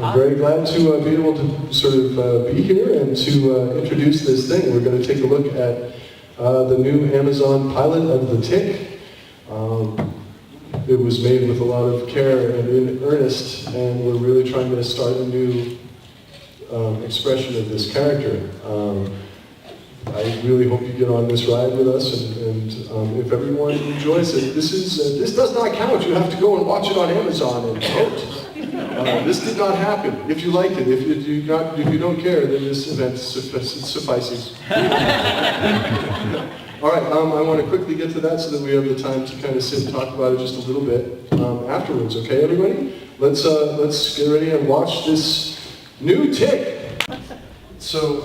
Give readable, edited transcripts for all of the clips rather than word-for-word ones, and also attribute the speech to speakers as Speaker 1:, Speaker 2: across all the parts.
Speaker 1: I'm very glad to be able to sort of be here and to introduce this thing. We're going to take a look at the new Amazon pilot of The Tick. It was made with a lot of care and in earnest, and we're really trying to start a new expression of this character. I really hope you get on this ride with us, and if everyone enjoys it, this does not count. You have to go and watch it on Amazon and vote. This did not happen. If you liked it, if you don't care, then this event suffices. All right, I want to quickly get to that so that we have the time to kind of sit and talk about it just a little bit afterwards. Okay, everybody? Let's get ready and watch this new Tick. So,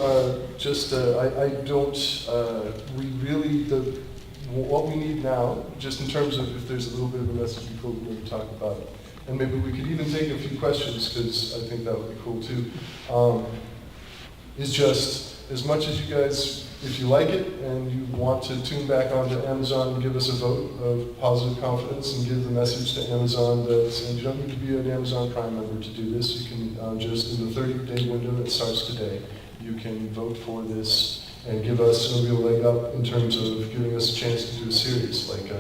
Speaker 1: what we need now, just in terms of if there's a little bit of a message before we go to talk about it, and maybe we could even take a few questions, because I think that would be cool too, is just, as much as you guys, if you like it and you want to tune back onto Amazon and give us a vote of positive confidence and give the message to Amazon that, and you don't need to be an Amazon Prime member to do this, you can just, in the 30-day window that starts today, you can vote for this and give us a real leg up in terms of giving us a chance to do a series. Like,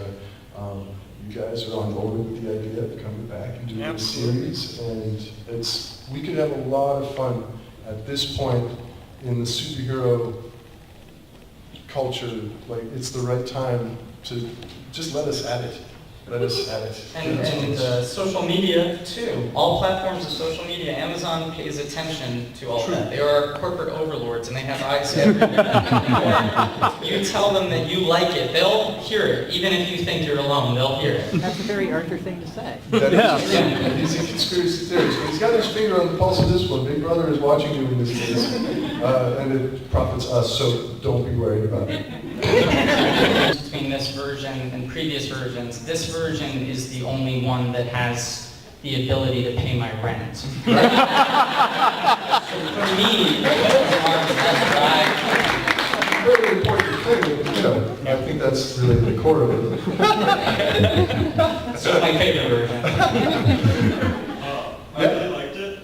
Speaker 1: you guys are on board with the idea of coming back and doing a series, and we could have a lot of fun at this point in the superhero culture. Like, it's the right time to just let us at it. Let us at it.
Speaker 2: And social media too. All platforms of social media. Amazon pays attention to all that. They are corporate overlords and they have eyes everywhere. You tell them that you like it, they'll hear it. Even if you think you're alone, they'll hear it.
Speaker 3: That's a very Arthur thing to say.
Speaker 1: He's a conspiracy theorist. He's got his finger on the pulse of this one. Big Brother is watching you in this case. And it profits us, so don't be worried about it.
Speaker 2: Between this version and previous versions, this version is the only one that has the ability to pay my rent. So for me, that's
Speaker 1: a very important thing. I think that's really the core of it.
Speaker 2: That's my favorite version.
Speaker 4: I really liked it.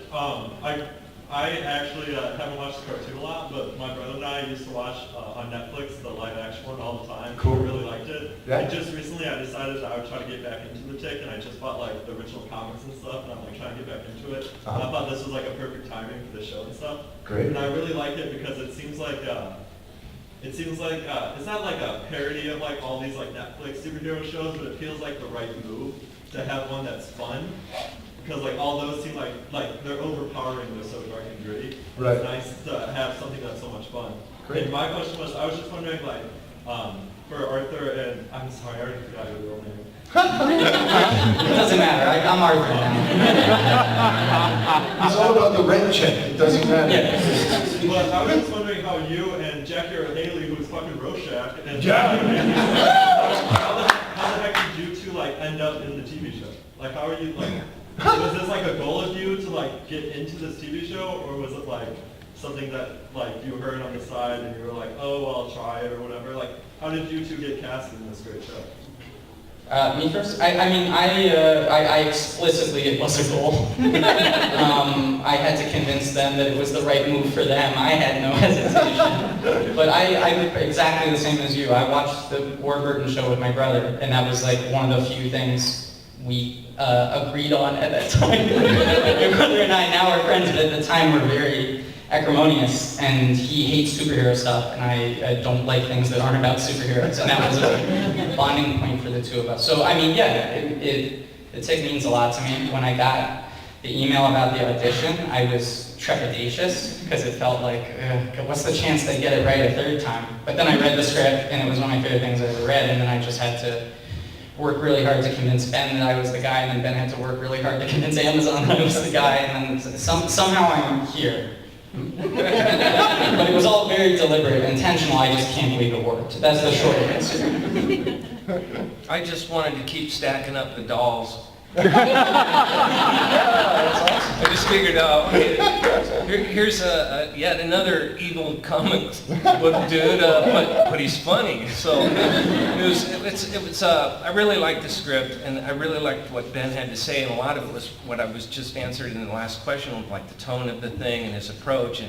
Speaker 4: I actually haven't watched the cartoon a lot, but my brother and I used to watch on Netflix the live action one all the time.
Speaker 1: Cool.
Speaker 4: I really liked it.
Speaker 1: Yeah.
Speaker 4: And just recently I decided that I would try to get back into The Tick, and I just bought like the original comics and stuff, and I'm like trying to get back into it. And I thought this was like a perfect timing for the show and stuff.
Speaker 1: Great.
Speaker 4: And I really liked it because it seems like it's not like a parody of like all these like Netflix superhero shows, but it feels like the right move to have one that's fun. Because like all those seem like they're overpowering, they're so dark and gritty.
Speaker 1: Right.
Speaker 4: It's nice to have something that's so much fun.
Speaker 1: Great.
Speaker 4: And my question was, I was just wondering like, for Arthur and, I'm sorry, I already forgot your real name.
Speaker 2: It doesn't matter, I'm Arthur now.
Speaker 1: It's all about the rent check, it doesn't matter.
Speaker 2: Yeah.
Speaker 4: But I was just wondering how you and Jackie or Haley, who's fucking Rorschach, and how the heck did you two like end up in the TV show? Like how are you like, was this like a goal of you to like get into this TV show, or was it like something that like you heard on the side and you were like, oh, well, I'll try it or whatever? Like, how did you two get casted in this great show?
Speaker 2: Me first? I explicitly, it was a goal. I had to convince them that it was the right move for them. I had no hesitation. But I'm exactly the same as you. I watched the Warburton show with my brother, and that was like one of the few things we agreed on at that time. My brother and I now are friends, but at the time we're very acrimonious, and he hates superhero stuff, and I don't like things that aren't about superheroes, and that was a bonding point for the two of us. So, I mean, yeah, The Tick means a lot to me. When I got the email about the audition, I was trepidatious, because it felt like, what's the chance they get it right a third time? But then I read the script, and it was one of my favorite things I ever read, and then I just had to work really hard to convince Ben that I was the guy, and then Ben had to work really hard to convince Amazon that I was the guy, and then somehow I'm here. But it was all very deliberate, intentional. I just can't believe it worked. That's the short answer.
Speaker 5: I just wanted to keep stacking up the dolls.
Speaker 1: Yeah, that's awesome.
Speaker 5: I just figured out, here's yet another evil comic book dude, but he's funny. So I really liked the script, and I really liked what Ben had to say, and a lot of it was what I was just answered in the last question, like the tone of the thing and his approach,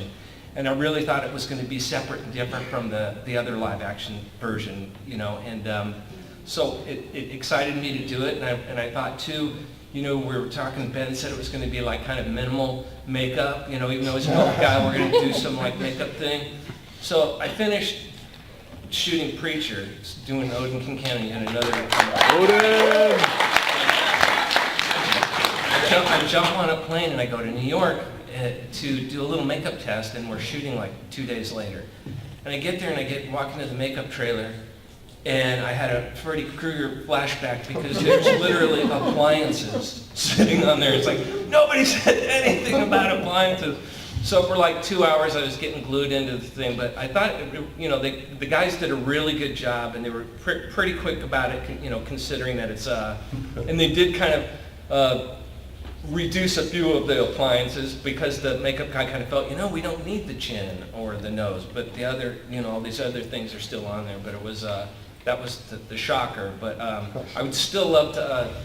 Speaker 5: and I really thought it was going to be separate and different from the other live action version, you know, and so it excited me to do it, and I thought too, you know, we were talking, Ben said it was going to be like kind of minimal makeup, you know, even though he's an old guy, we're going to do some like makeup thing. So I finished shooting Preacher, doing Odin Kincannon, and another. Odin! I jump on a plane and I go to New York to do a little makeup test, and we're shooting like 2 days later. And I get there and I walk into the makeup trailer, and I had a Freddy Krueger flashback because there's literally appliances sitting on there. It's like, nobody said anything about appliances. So for like 2 hours I was getting glued into the thing, but I thought, you know, the guys did a really good job, and they were pretty quick about it, you know, considering that it's, and they did kind of reduce a few of the appliances because the makeup guy kind of felt, you know, we don't need the chin or the nose, but the other, you know, all these other things are still on there, but it was, that was the shocker, but I would still love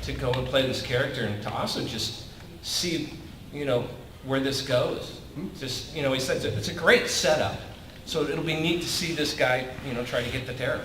Speaker 5: to go and play this character and to also just see, you know, where this goes. Just, you know, he said it's a great setup, so it'll be neat to see this guy, you know, try to get the terror.